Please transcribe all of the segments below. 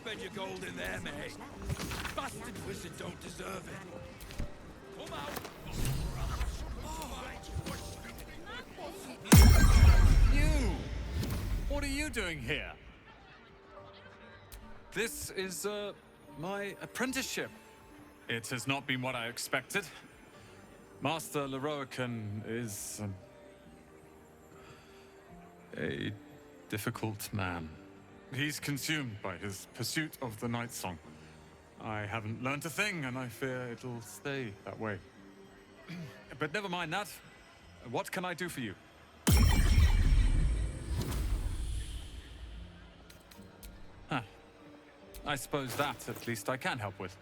spend your gold in there, mate. Bastard wizard don't deserve it. Come out! You! What are you doing here? This is, my apprenticeship. It has not been what I expected. Master Leroican is a difficult man. He's consumed by his pursuit of the Night Song. I haven't learned a thing, and I fear it'll stay that way. But never mind that. What can I do for you? Huh. I suppose that, at least, I can help with.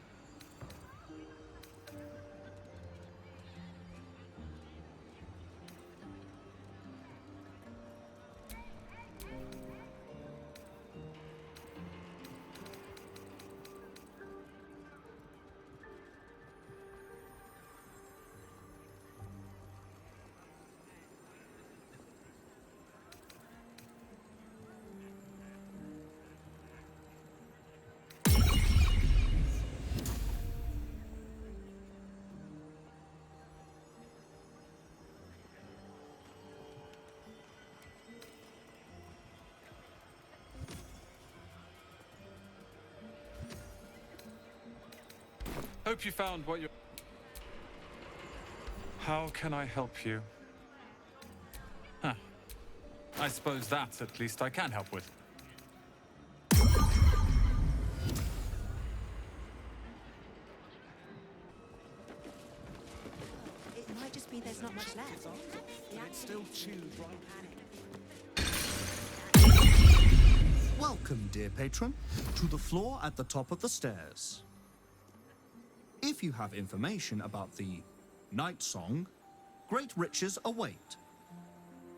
Hope you found what you're... How can I help you? Huh. I suppose that, at least, I can help with. It might just be there's not much left. It's still chewed right. Welcome, dear patron, to the floor at the top of the stairs. If you have information about the Night Song, great riches await.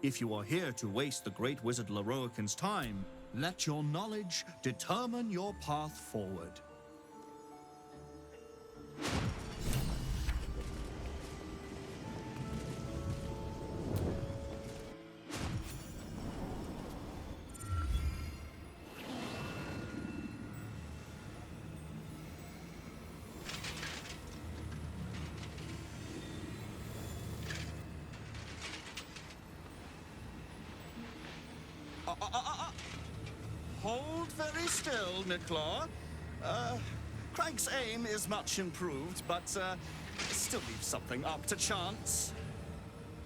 If you are here to waste the great wizard Leroican's time, let your knowledge determine your path forward. Hold very still, Nicklaw. Craig's aim is much improved, but still leaves something up to chance.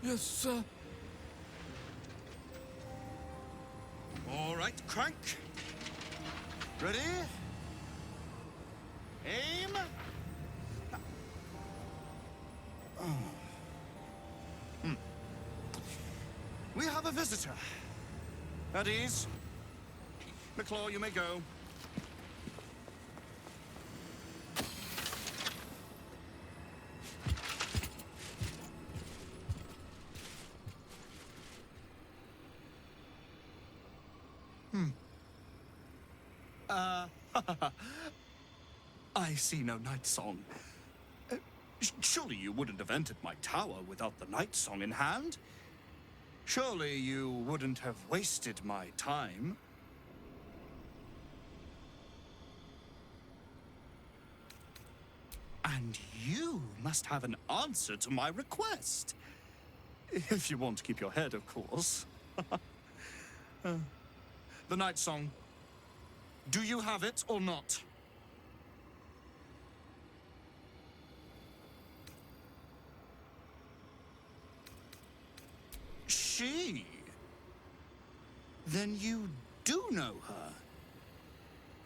Yes, sir. All right, Crank. Ready? Aim. We have a visitor. At ease. McClaw, you may go. I see no Night Song. Surely you wouldn't have entered my tower without the Night Song in hand? Surely you wouldn't have wasted my time? And you must have an answer to my request. If you want to keep your head, of course. The Night Song. Do you have it or not? She? Then you do know her.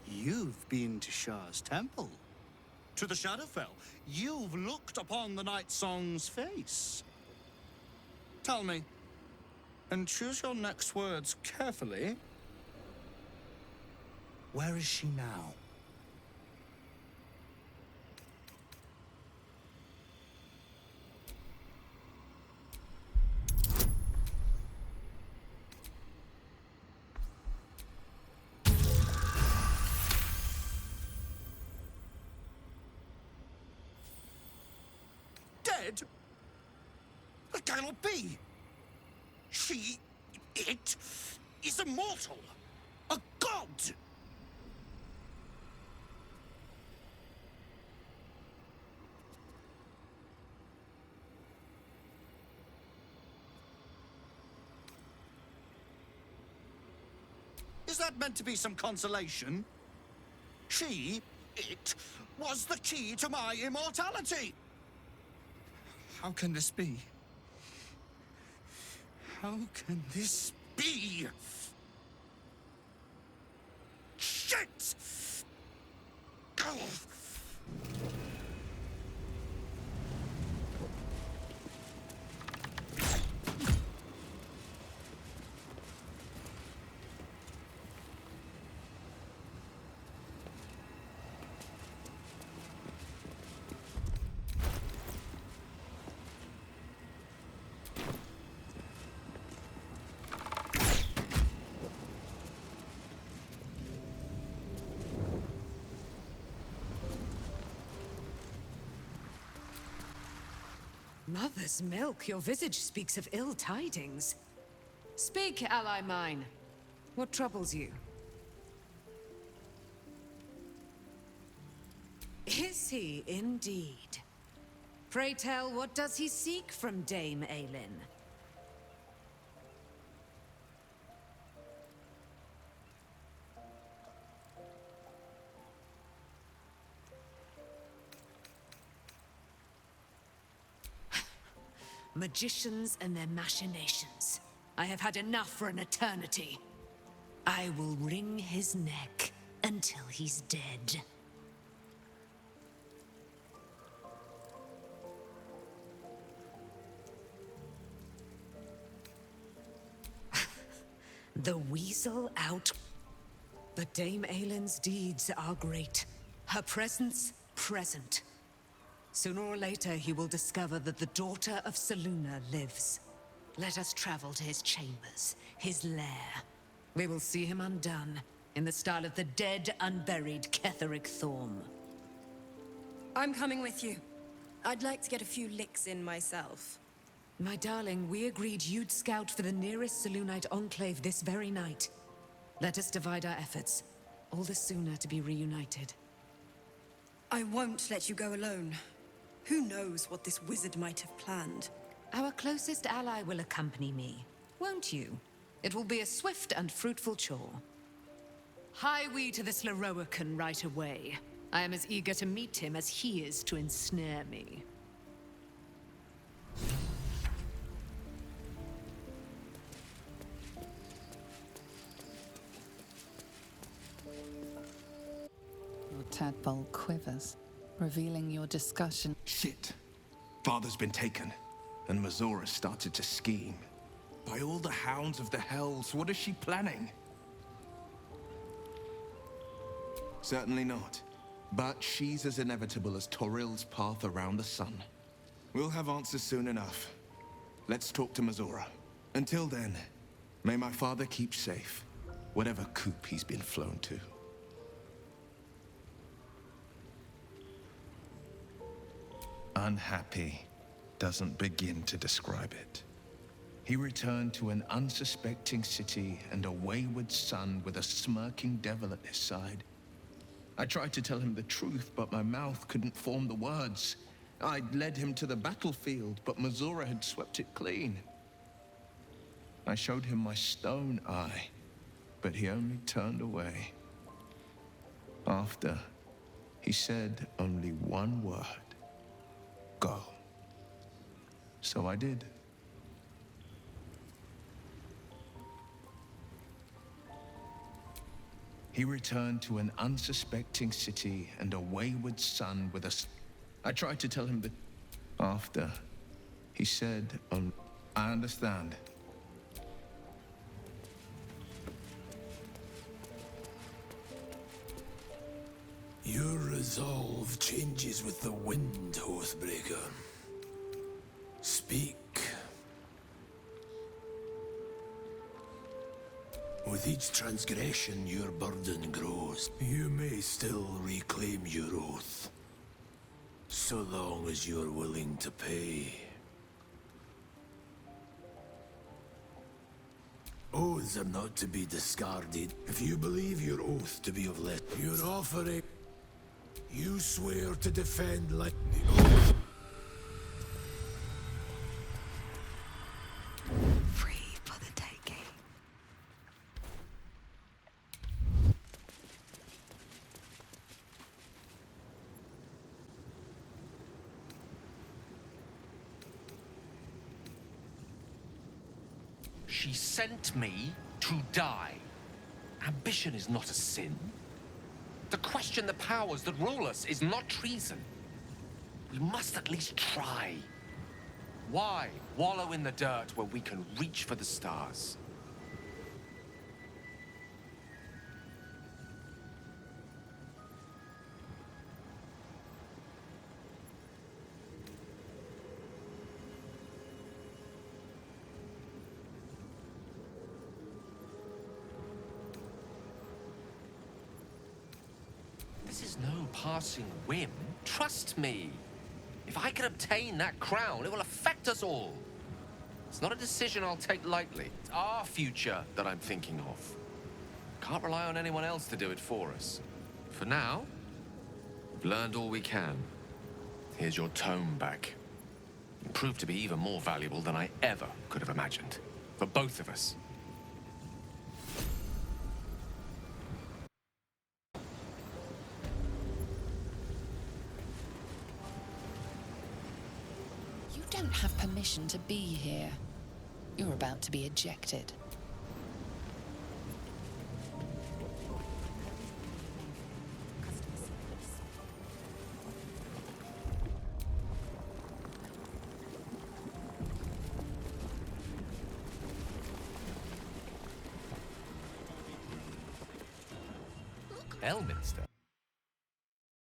You've been to Shah's temple. To the Shadowfell. You've looked upon the Night Song's face. Tell me, and choose your next words carefully. Where is she now? Dead? That cannot be. It is immortal. A god. Is that meant to be some consolation? It was the key to my immortality! How can this be? How can this be? Shit! Mother's milk, your visage speaks of ill tidings. Speak, ally mine. What troubles you? Is he indeed? Pray tell, what does he seek from Dame Aelin? Magicians and their machinations. I have had enough for an eternity. I will wring his neck until he's dead. The weasel out. But Dame Aelin's deeds are great. Her presence, present. Sooner or later, he will discover that the daughter of Selûne lives. Let us travel to his chambers, his lair. We will see him undone, in the style of the dead, unburied Ketheric Thorm. I'm coming with you. I'd like to get a few licks in myself. My darling, we agreed you'd scout for the nearest Selûnite enclave this very night. Let us divide our efforts. All the sooner to be reunited. I won't let you go alone. Who knows what this wizard might have planned? Our closest ally will accompany me, won't you? It will be a swift and fruitful chore. Hie we to this Leroican right away. I am as eager to meet him as he is to ensnare me. Your tadpole quivers, revealing your discussion. Shit. Father's been taken, and Mazora started to scheme. By all the hounds of the hells, what is she planning? Certainly not. But she's as inevitable as Toril's path around the sun. We'll have answers soon enough. Let's talk to Mazora. Until then, may my father keep safe, whatever coop he's been flown to. Unhappy doesn't begin to describe it. He returned to an unsuspecting city and a wayward son with a smirking devil at his side. I tried to tell him the truth, but my mouth couldn't form the words. I'd led him to the battlefield, but Mazora had swept it clean. I showed him my stone eye, but he only turned away. After, he said only one word. Go. So I did. He returned to an unsuspecting city and a wayward son with a... I tried to tell him that... After, he said, I understand. Your resolve changes with the wind, Oathbreaker. Speak. With each transgression, your burden grows. You may still reclaim your oath, so long as you're willing to pay. Oaths are not to be discarded. If you believe your oath to be of you're offering. You swear to defend like the oath. Free for the taking. She sent me to die. Ambition is not a sin. To question the powers that rule us is not treason. We must at least try. Why wallow in the dirt where we can reach for the stars? This is no passing whim. Trust me. If I can obtain that crown, it will affect us all. It's not a decision I'll take lightly. It's our future that I'm thinking of. Can't rely on anyone else to do it for us. For now, we've learned all we can. Here's your tome back. It proved to be even more valuable than I ever could have imagined. For both of us. You don't have permission to be here. You're about to be ejected. Elminster?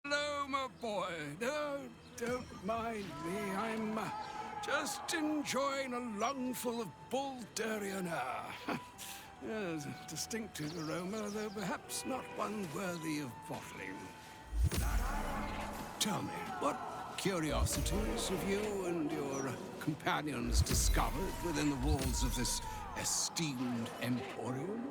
Hello, my boy. No, don't mind me. I'm just enjoying a lungful of Baldurian air. Yes, a distinctive aroma, though perhaps not one worthy of bottling. Tell me, what curiosities have you and your companions discovered within the walls of this esteemed emporium?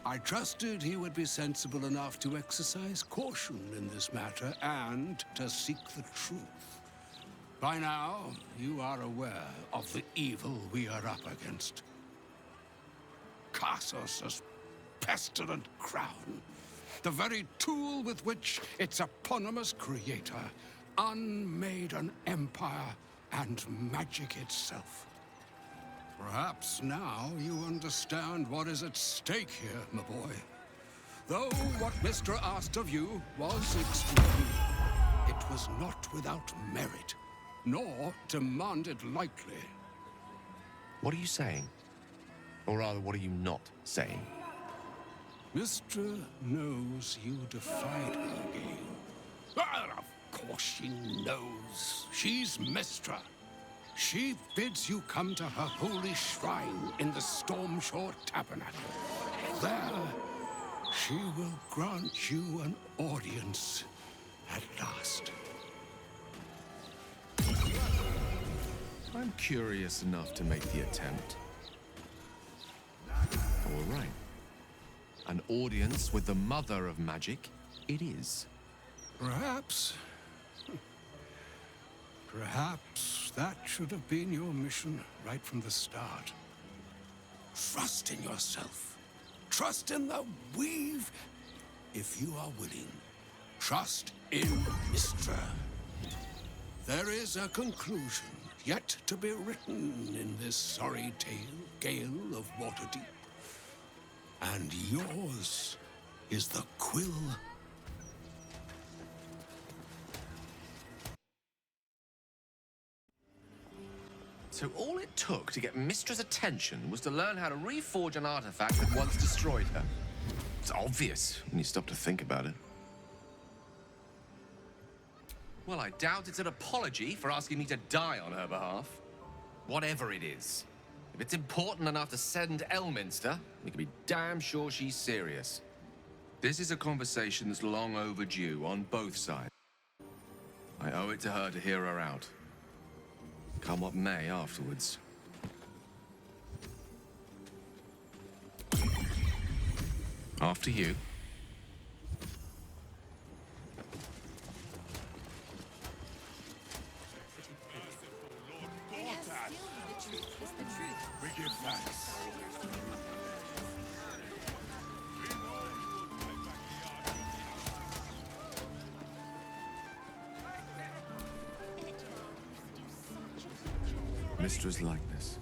I trusted he would be sensible enough to exercise caution in this matter and to seek the truth. By now, you are aware of the evil we are up against. Cassus' pestilent crown, the very tool with which its eponymous creator unmade an empire and magic itself. Perhaps now you understand what is at stake here, my boy. Though what Mystra asked of you was extraordinary, it was not without merit, nor demanded lightly. What are you saying? Or rather, what are you not saying? Mystra knows you defied her, Gale. Well, of course she knows. She's Mystra. She bids you come to her holy shrine in the Stormshore Tabernacle. There, she will grant you an audience at last. I'm curious enough to make the attempt. All right. An audience with the mother of magic, it is. Perhaps that should have been your mission right from the start. Trust in yourself. Trust in the weave, if you are willing. Trust in Mystra. There is a conclusion yet to be written in this sorry tale, Gale of Waterdeep. And yours is the quill. So all it took to get Mystra's attention was to learn how to reforge an artifact that once destroyed her. It's obvious when you stop to think about it. Well, I doubt it's an apology for asking me to die on her behalf. Whatever it is. If it's important enough to send Elminster, you can be damn sure she's serious. This is a conversation that's long overdue on both sides. I owe it to her to hear her out. Come what may afterwards. After you. We give thanks. Mistra's likeness.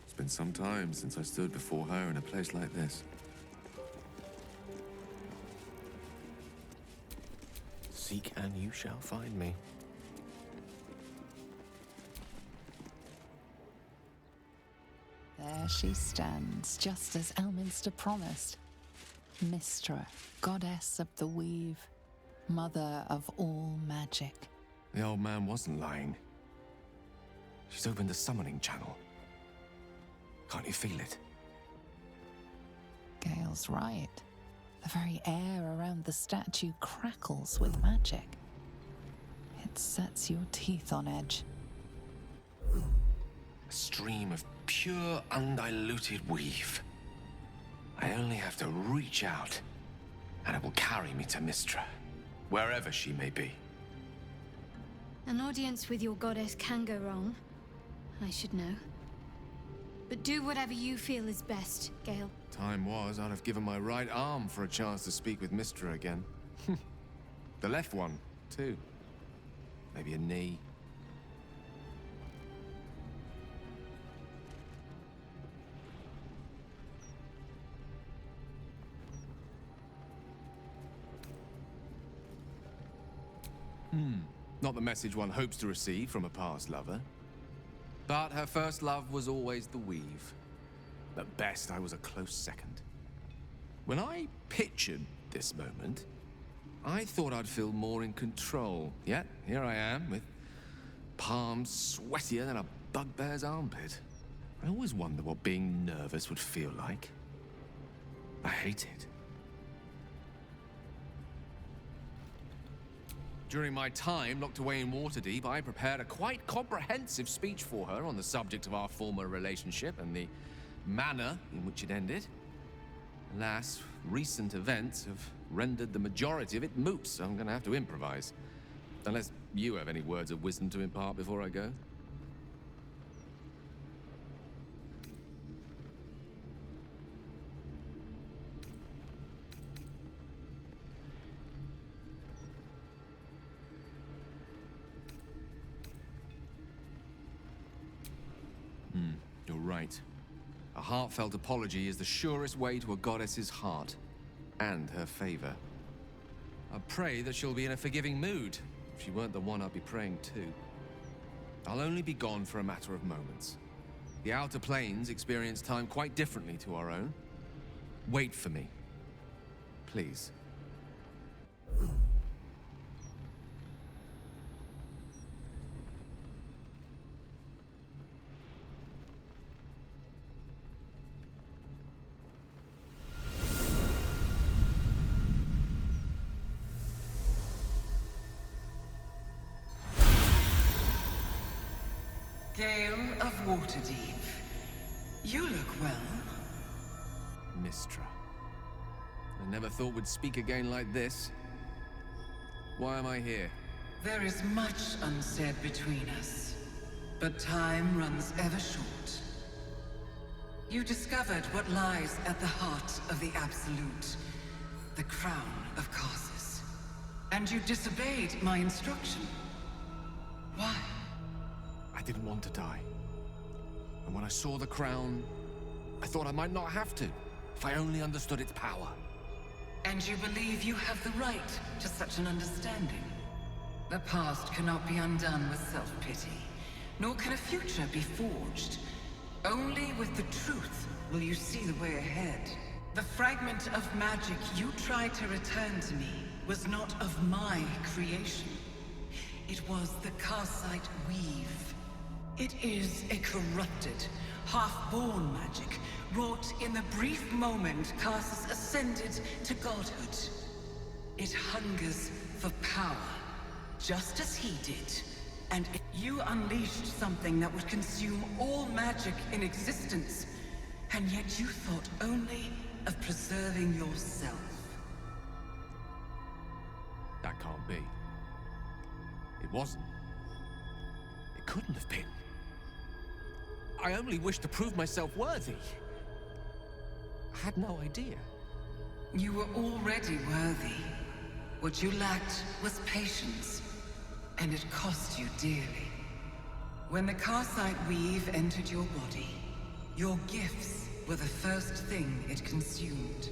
It's been some time since I stood before her in a place like this. Seek and you shall find me. There she stands, just as Elminster promised. Mistra, goddess of the weave, mother of all magic. The old man wasn't lying. She's opened the summoning channel. Can't you feel it? Gale's right. The very air around the statue crackles with magic. It sets your teeth on edge. A stream of pure, undiluted weave. I only have to reach out, and it will carry me to Mistra, wherever she may be. An audience with your goddess can go wrong. I should know. But do whatever you feel is best, Gale. Time was, I'd have given my right arm for a chance to speak with Mistra again. The left one, too. Maybe a knee. Not the message one hopes to receive from a past lover. But her first love was always the weave. At best, I was a close second. When I pictured this moment, I thought I'd feel more in control. Yet, here I am, with palms sweatier than a bugbear's armpit. I always wonder what being nervous would feel like. I hate it. During my time locked away in Waterdeep, I prepared a quite comprehensive speech for her on the subject of our former relationship and the manner in which it ended. Alas, recent events have rendered the majority of it moot, so I'm gonna have to improvise. Unless you have any words of wisdom to impart before I go. You're right. A heartfelt apology is the surest way to a goddess's heart, and her favor. I pray that she'll be in a forgiving mood. If she weren't the one I'd be praying to. I'll only be gone for a matter of moments. The Outer Planes experience time quite differently to our own. Wait for me. Please. Gale of Waterdeep. You look well. Mistra. I never thought we'd speak again like this. Why am I here? There is much unsaid between us, but time runs ever short. You discovered what lies at the heart of the Absolute, the crown of Karsus. And you disobeyed my instruction. Why? I didn't want to die. And when I saw the crown, I thought I might not have to, if I only understood its power. And you believe you have the right to such an understanding? The past cannot be undone with self-pity, nor can a future be forged. Only with the truth will you see the way ahead. The fragment of magic you tried to return to me was not of my creation. It was the Karsite weave. It is a corrupted, half-born magic, wrought in the brief moment Karsus ascended to godhood. It hungers for power, just as he did. And you unleashed something that would consume all magic in existence. And yet you thought only of preserving yourself. That can't be. It wasn't. It couldn't have been. I only wished to prove myself worthy. I had no idea. You were already worthy. What you lacked was patience, and it cost you dearly. When the Karsite weave entered your body, your gifts were the first thing it consumed.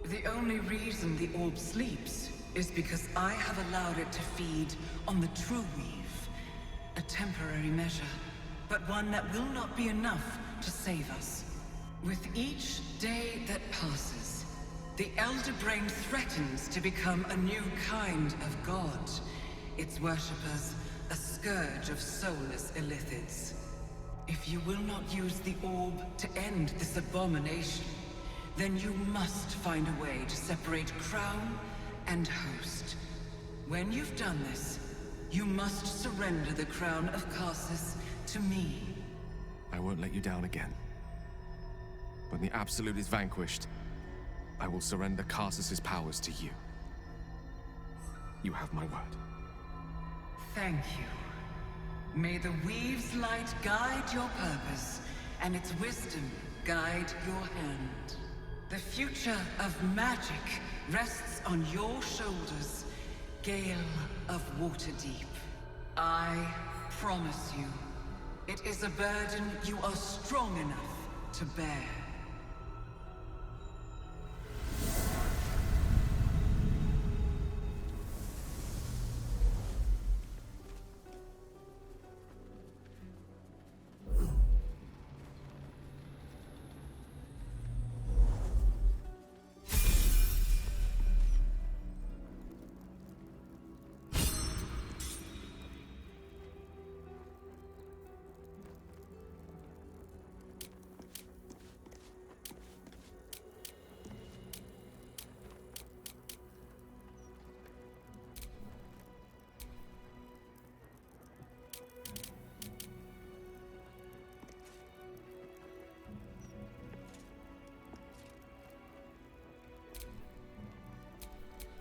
The only reason the orb sleeps is because I have allowed it to feed on the true weave. A temporary measure, but one that will not be enough to save us. With each day that passes, the Elder Brain threatens to become a new kind of god. Its worshippers, a scourge of soulless illithids. If you will not use the orb to end this abomination, then you must find a way to separate crown and host. When you've done this, you must surrender the crown of Karsus to me. I won't let you down again. When the Absolute is vanquished, I will surrender Karsus's powers to you. You have my word. Thank you. May the Weave's light guide your purpose, and its wisdom guide your hand. The future of magic rests on your shoulders, Gale of Waterdeep. I promise you, it is a burden you are strong enough to bear.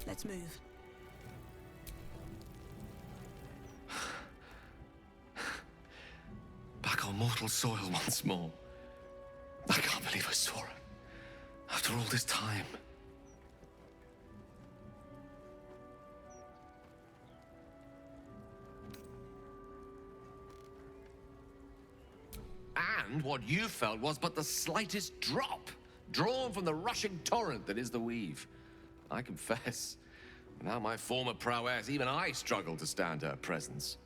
Let's move. Back on mortal soil once more. I can't believe I saw him. After all this time. And what you felt was but the slightest drop, drawn from the rushing torrent that is the weave. I confess, without my former prowess, even I struggle to stand her presence.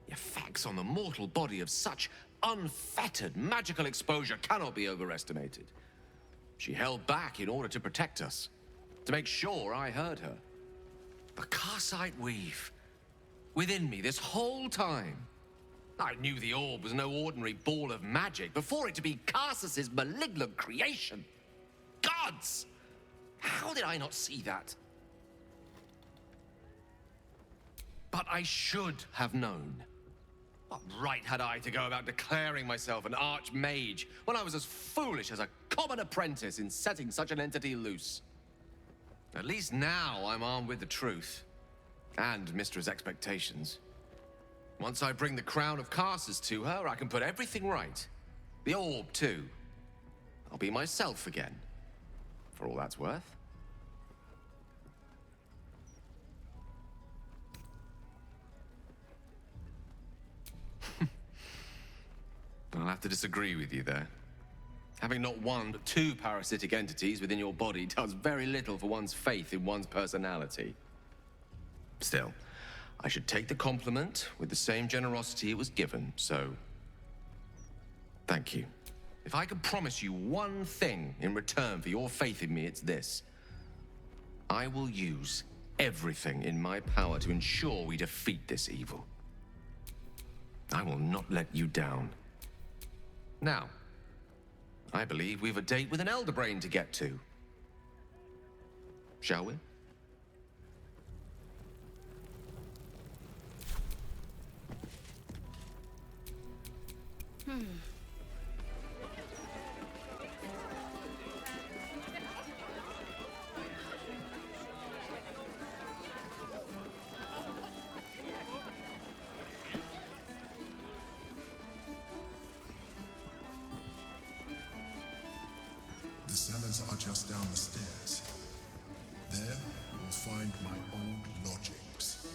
The effects on the mortal body of such unfettered magical exposure cannot be overestimated. She held back in order to protect us, to make sure I heard her. The Karsite weave, within me this whole time. I knew the orb was no ordinary ball of magic before it to be Karsus's malignant creation. Gods! How did I not see that? But I should have known. What right had I to go about declaring myself an archmage when I was as foolish as a common apprentice in setting such an entity loose? At least now I'm armed with the truth, and Mistra's expectations. Once I bring the crown of Karsus to her, I can put everything right. The orb, too. I'll be myself again. For all that's worth. I'll have to disagree with you there. Having not one but two parasitic entities within your body does very little for one's faith in one's personality. Still, I should take the compliment with the same generosity it was given, so... thank you. If I could promise you one thing in return for your faith in me, it's this. I will use everything in my power to ensure we defeat this evil. I will not let you down. Now, I believe we've a date with an Elder Brain to get to. Shall we? The cellars are just down the stairs. There, you'll find my old lodgings.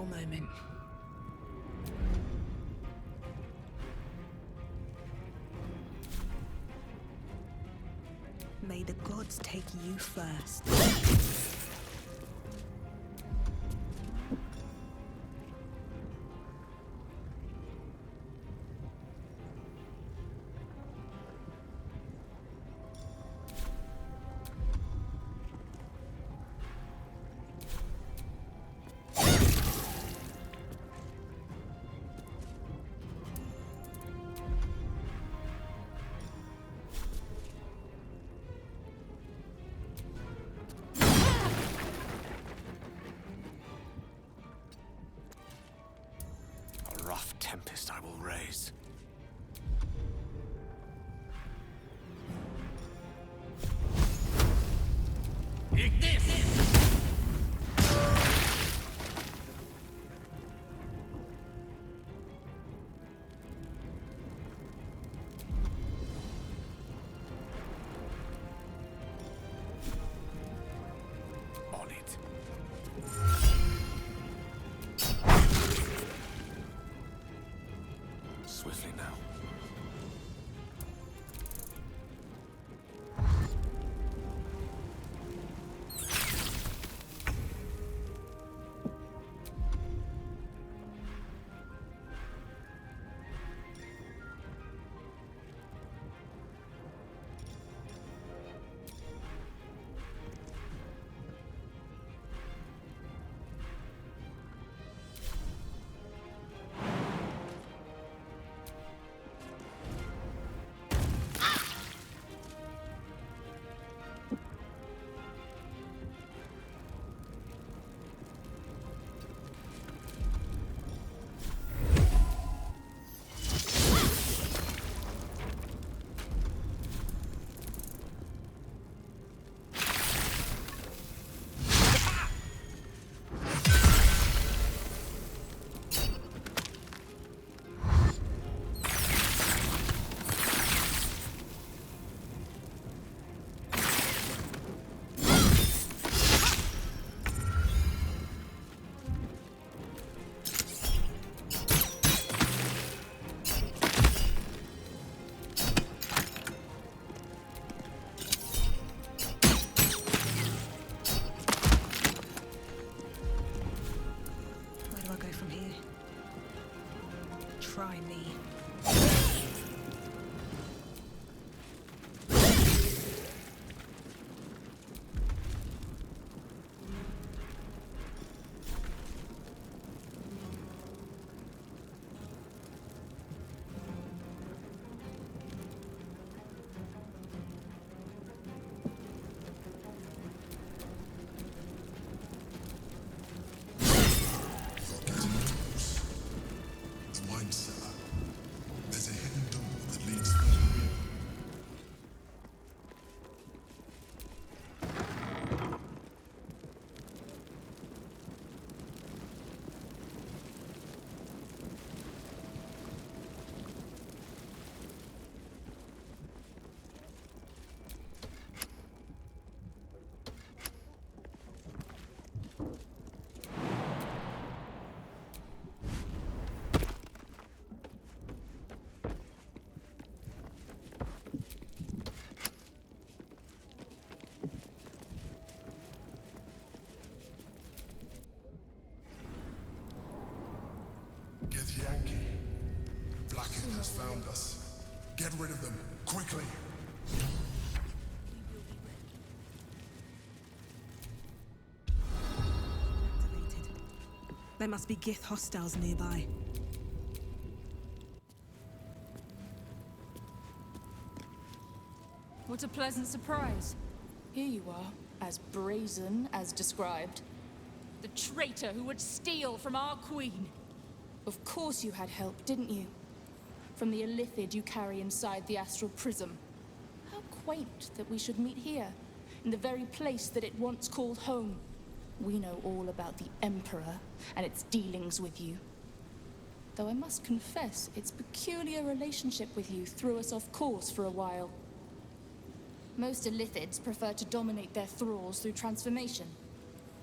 farewell moment. May the gods take you first. Rough tempest I will raise. On it. Swiftly now. Try me. Get Yankee. Blackhead has found us. Get rid of them, quickly. There must be Gith hostiles nearby. What a pleasant surprise. Here you are, as brazen as described. The traitor who would steal from our queen. Of course you had help, didn't you? From the illithid you carry inside the astral prism. How quaint that we should meet here, in the very place that it once called home. We know all about the Emperor and its dealings with you. Though I must confess, its peculiar relationship with you threw us off course for a while. Most illithids prefer to dominate their thralls through transformation.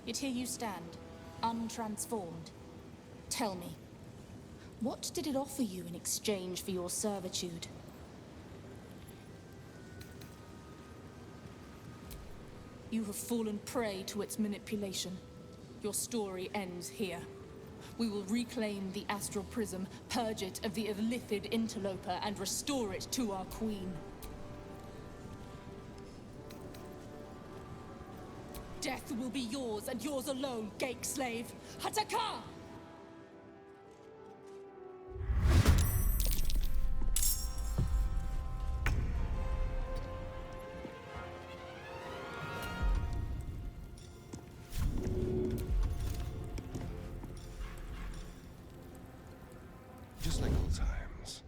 Yet here you stand, untransformed. Tell me, what did it offer you in exchange for your servitude? You have fallen prey to its manipulation. Your story ends here. We will reclaim the astral prism, purge it of the illithid interloper, and restore it to our queen. Death will be yours, and yours alone, Gake slave! Hataka! Just like old times.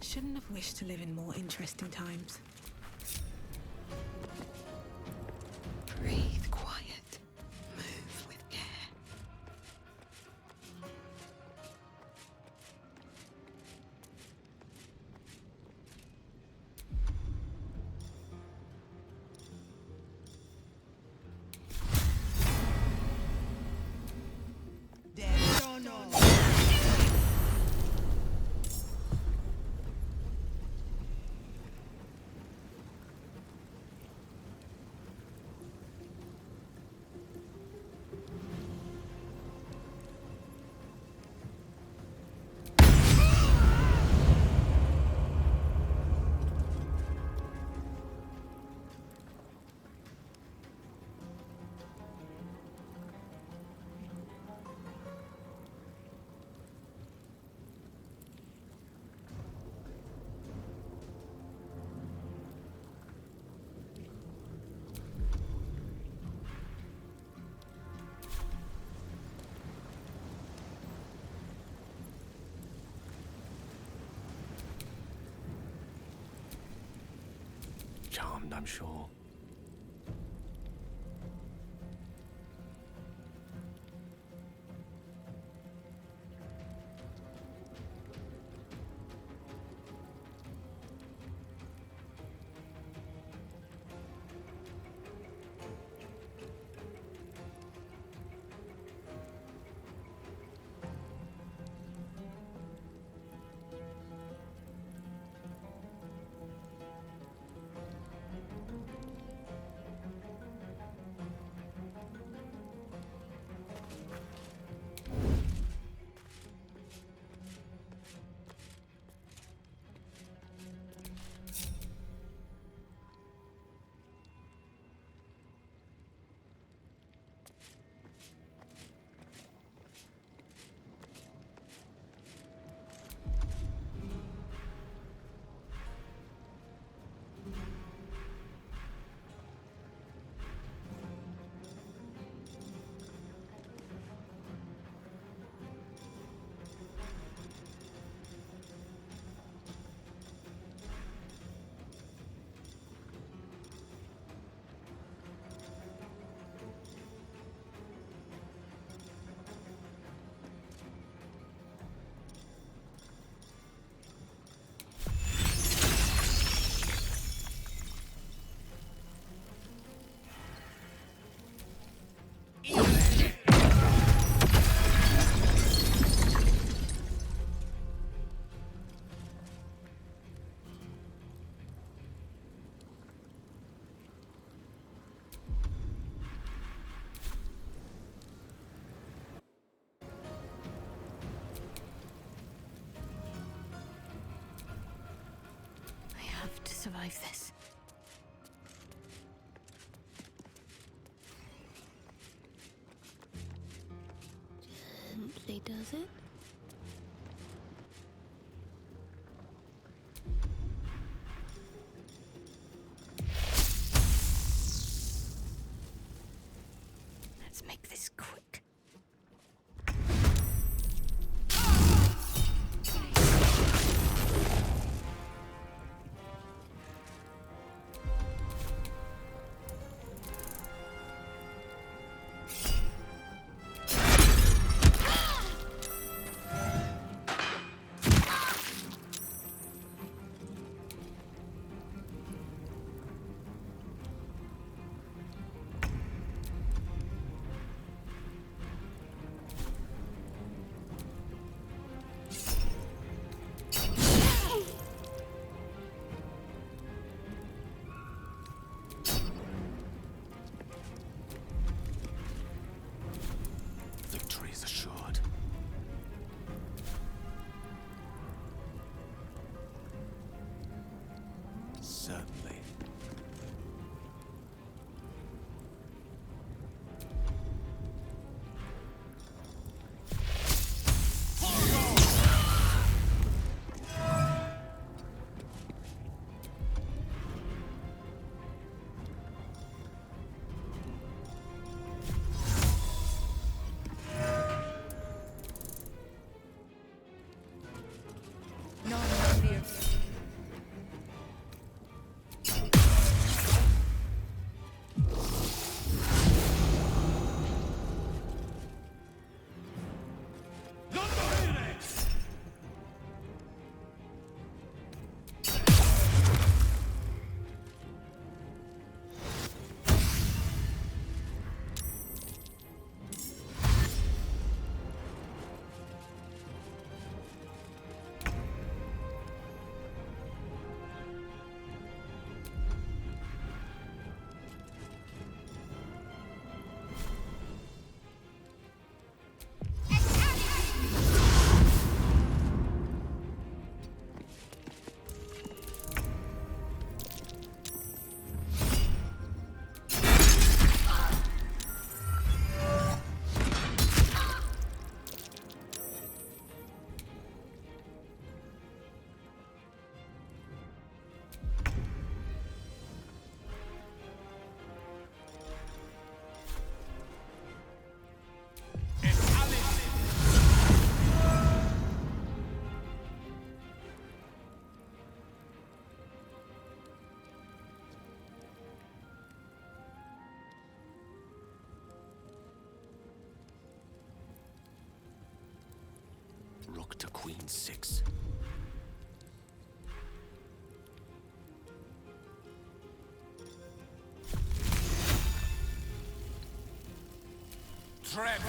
Shouldn't have wished to live in more interesting times. Breathe quiet. Move with care. Charmed, I'm sure. I have to survive this. does it? Let's make this quick. Victory is assured. Certainly. No fear. Rook to queen 6. Trap.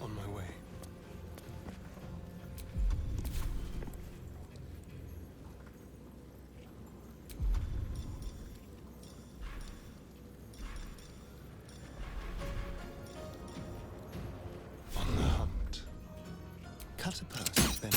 On my way. On the hunt. Cut a purse, then.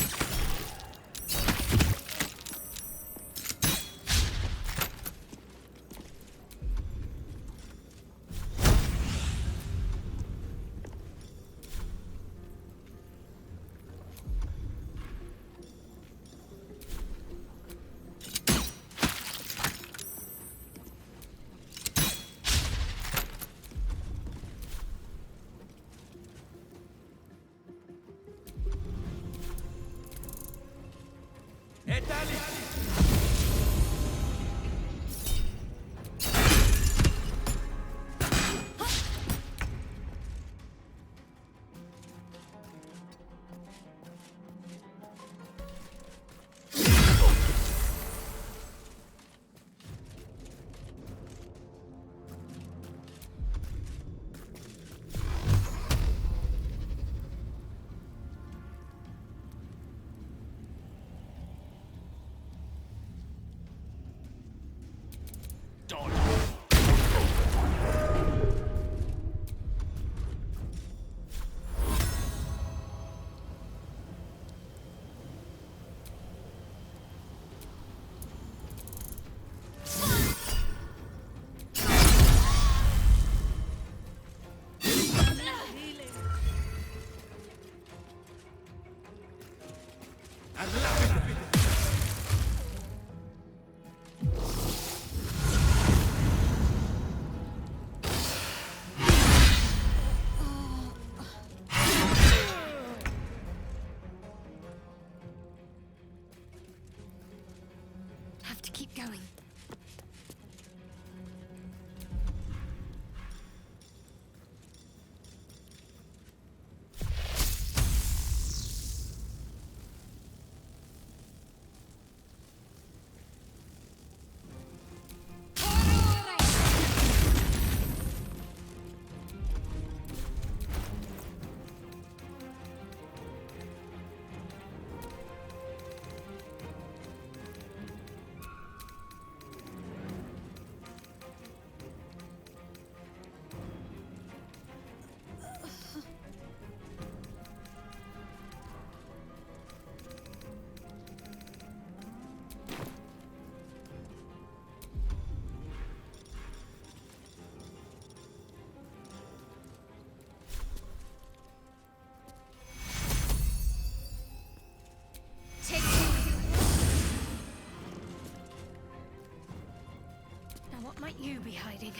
be hiding.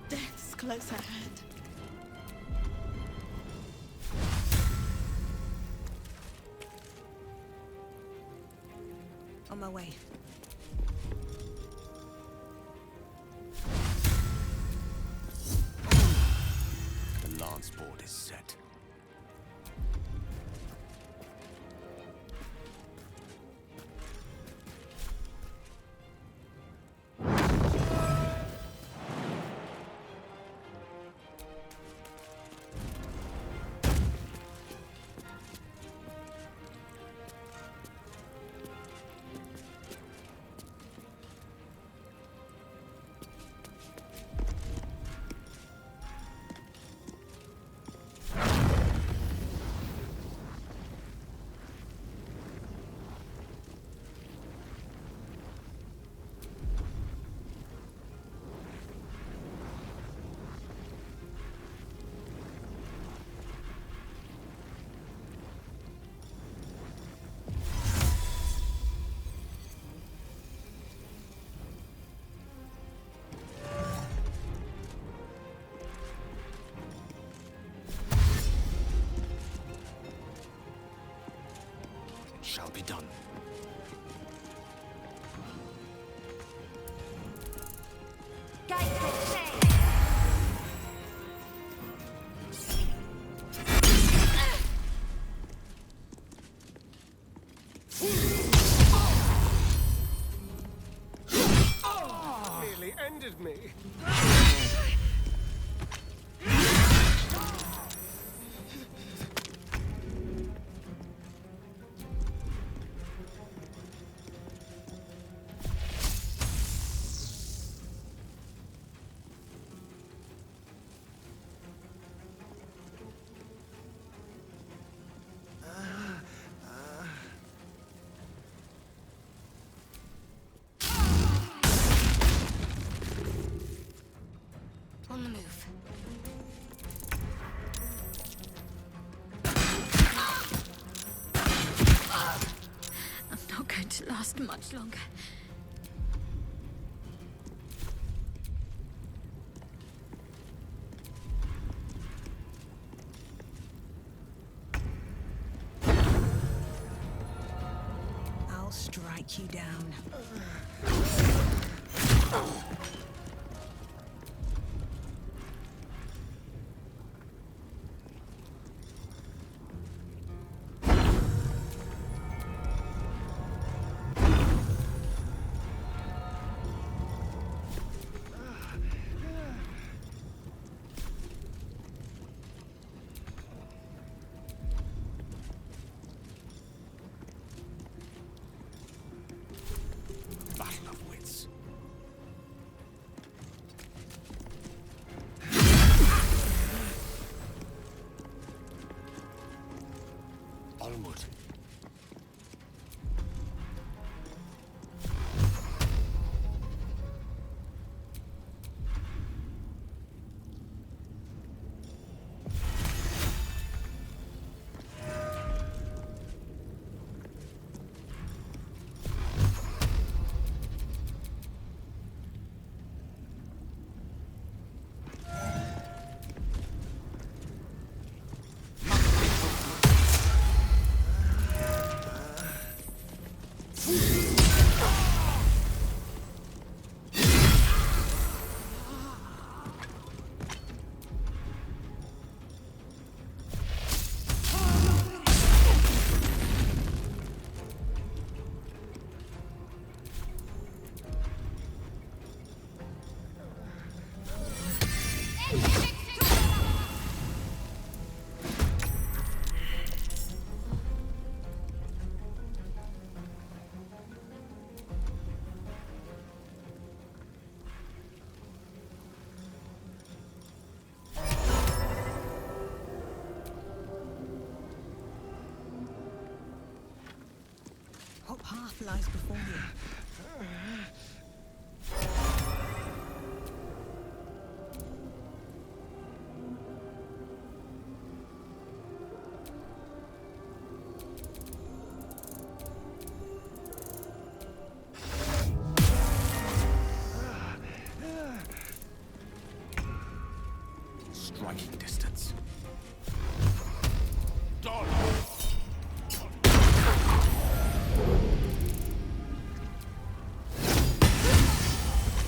Death's close at hand. On my way. The lance board is set. Shall be done. Nearly ended me. On the move. I'm not going to last much longer. I'll strike you down. Battle of wits. Onward. lies before you. Striking distance. Dodge!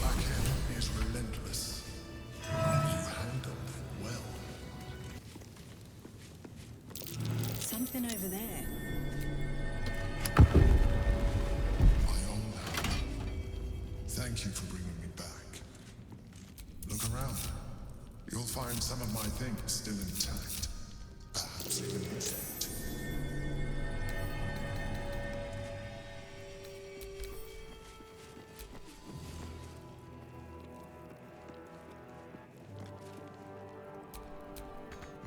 Blackhead is relentless. You handled it well. Something over there. My own hand. Thank you for bringing me back. Look around. You'll find some of my things still intact. Perhaps even useful.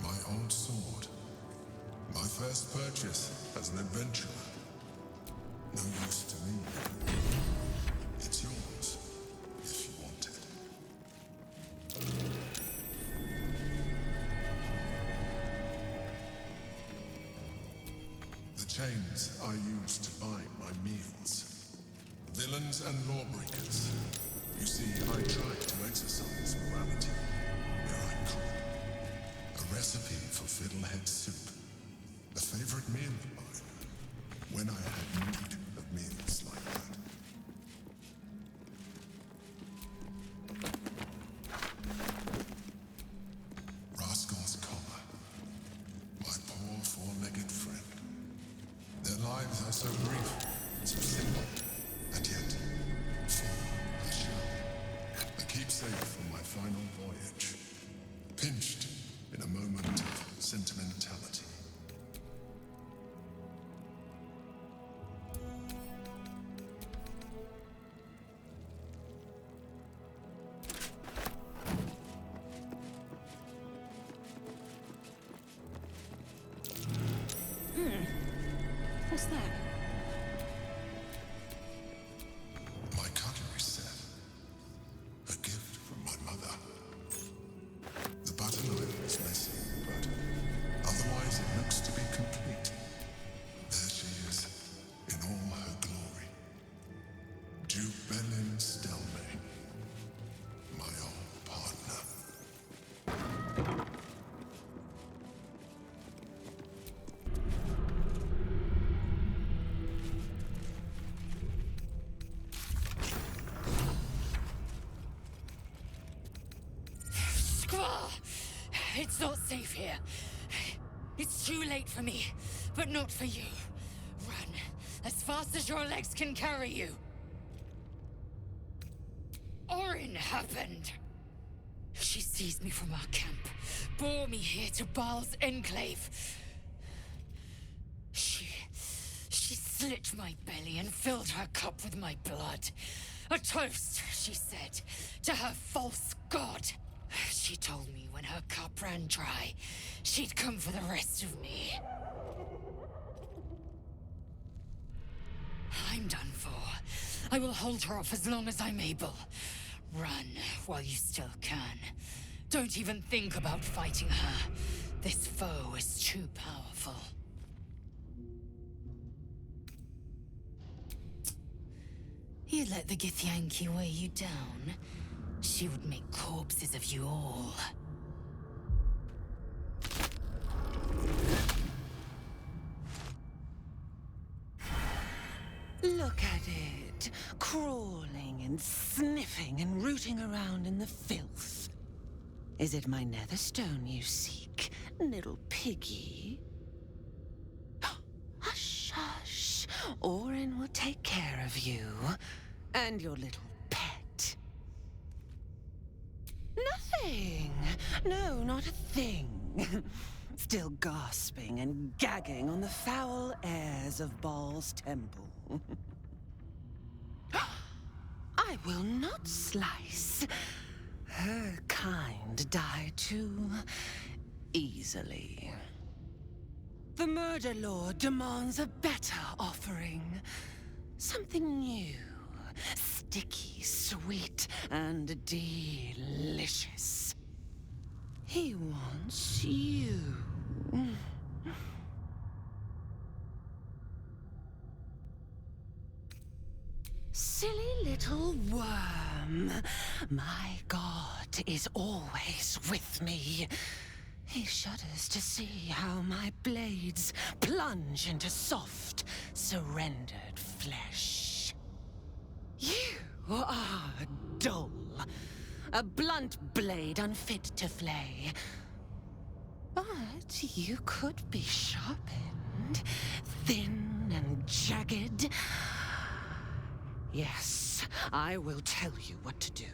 My old sword. My first purchase as an adventurer. No use to me. It's yours, if you want it. The chains I use to buy my meals. Villains and lawbreakers. You see, I tried to exercise morality where I could. A recipe for fiddlehead soup. A favorite meal of mine. When I had need of meals like that. Rascal's collar. My poor four-legged friend. Their lives are so brief, so simple, and yet full of shame. A keepsake from my final voyage. Pinched in a moment of sentimentality. What's that? My cutlery set. A gift from my mother. The butter knife is missing, but otherwise it looks to be complete. There she is, in all her glory. Duke Belin Stelmane. My old partner. Squaw! It's not safe here. It's too late for me, but not for you. Run, as fast as your legs can carry you. Orin happened. She seized me from our camp, bore me here to Baal's enclave. She slit my belly and filled her cup with my blood. A toast, she said, to her false god. She told me when her cup ran dry, she'd come for the rest of me. I'm done for. I will hold her off as long as I'm able. Run while you still can. Don't even think about fighting her. This foe is too powerful. You let the Githyanki weigh you down, she would make corpses of you all. Look at it, crawling and sniffing and rooting around in the filth. Is it my netherstone you seek, little piggy? Hush, hush. Orin will take care of you and your little pet. Nothing. No, not a thing. Still gasping and gagging on the foul airs of Baal's temple. I will not slice. Her kind die too easily. The Murder Lord demands a better offering. Something new. Sticky, sweet, and delicious. He wants you. Silly little worm. My god is always with me. He shudders to see how my blades plunge into soft, surrendered flesh. You are dull. A blunt blade unfit to flay. But you could be sharpened, thin and jagged. Yes, I will tell you what to do.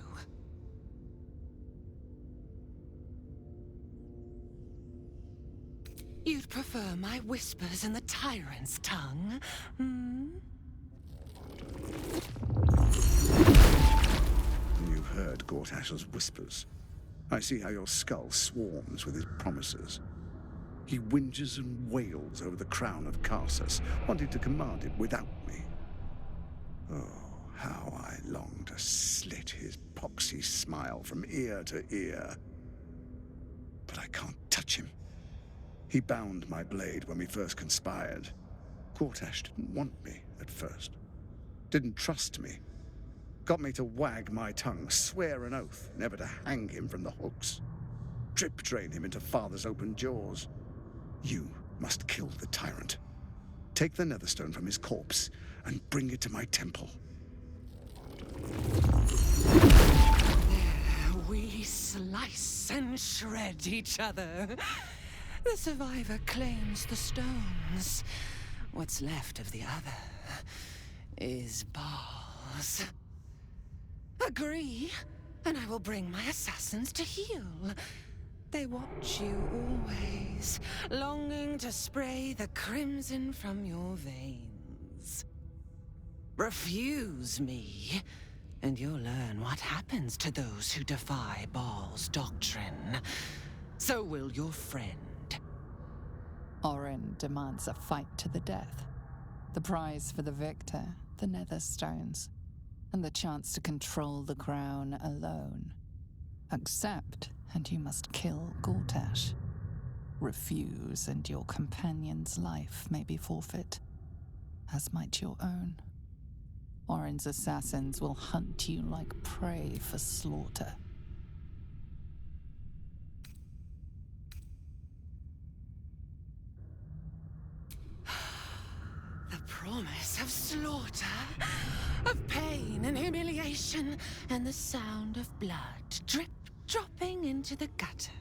You'd prefer my whispers in the tyrant's tongue, hmm? You've heard Gortash's whispers. I see how your skull swarms with his promises. He whinges and wails over the crown of Karsus, wanting to command it without me. Oh, how I long to slit his poxy smile from ear to ear. But I can't touch him. He bound my blade when we first conspired. Gortash didn't want me at first. Didn't trust me. Got me to wag my tongue, swear an oath never to hang him from the hooks. Drip drain him into father's open jaws. You must kill the tyrant. Take the netherstone from his corpse and bring it to my temple. There we slice and shred each other. The survivor claims the stones. What's left of the other is bars. Agree, and I will bring my assassins to heal. They watch you always, longing to spray the crimson from your veins. Refuse me, and you'll learn what happens to those who defy Baal's doctrine. So will your friend. Orin demands a fight to the death. The prize for the victor, the Netherstones, and the chance to control the crown alone. Accept, and you must kill Gortash. Refuse, and your companion's life may be forfeit, as might your own. Orin's assassins will hunt you like prey for slaughter. The promise of slaughter, of pain and humiliation, and the sound of blood dropping into the gutter.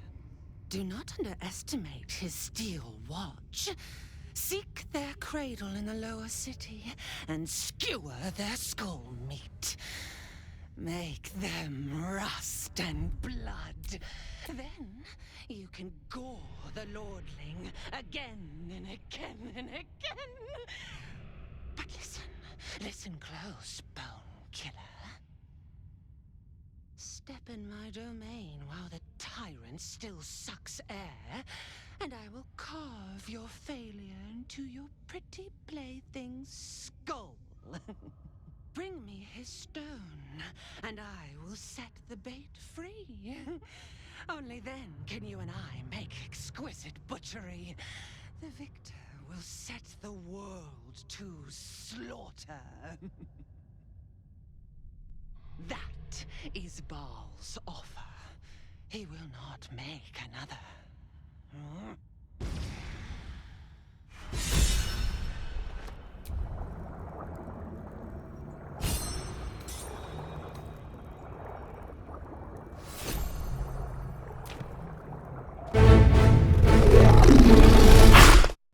Do not underestimate his steel watch. Seek their cradle in the lower city and skewer their skull meat. Make them rust and blood. Then you can gore the lordling again and again and again. But listen close, Bone Killer. Step in my domain while the tyrant still sucks air, and I will carve your failure into your pretty plaything's skull. Bring me his stone, and I will set the bait free. Only then can you and I make exquisite butchery. The victor will set the world to slaughter. That is Baal's offer. He will not make another.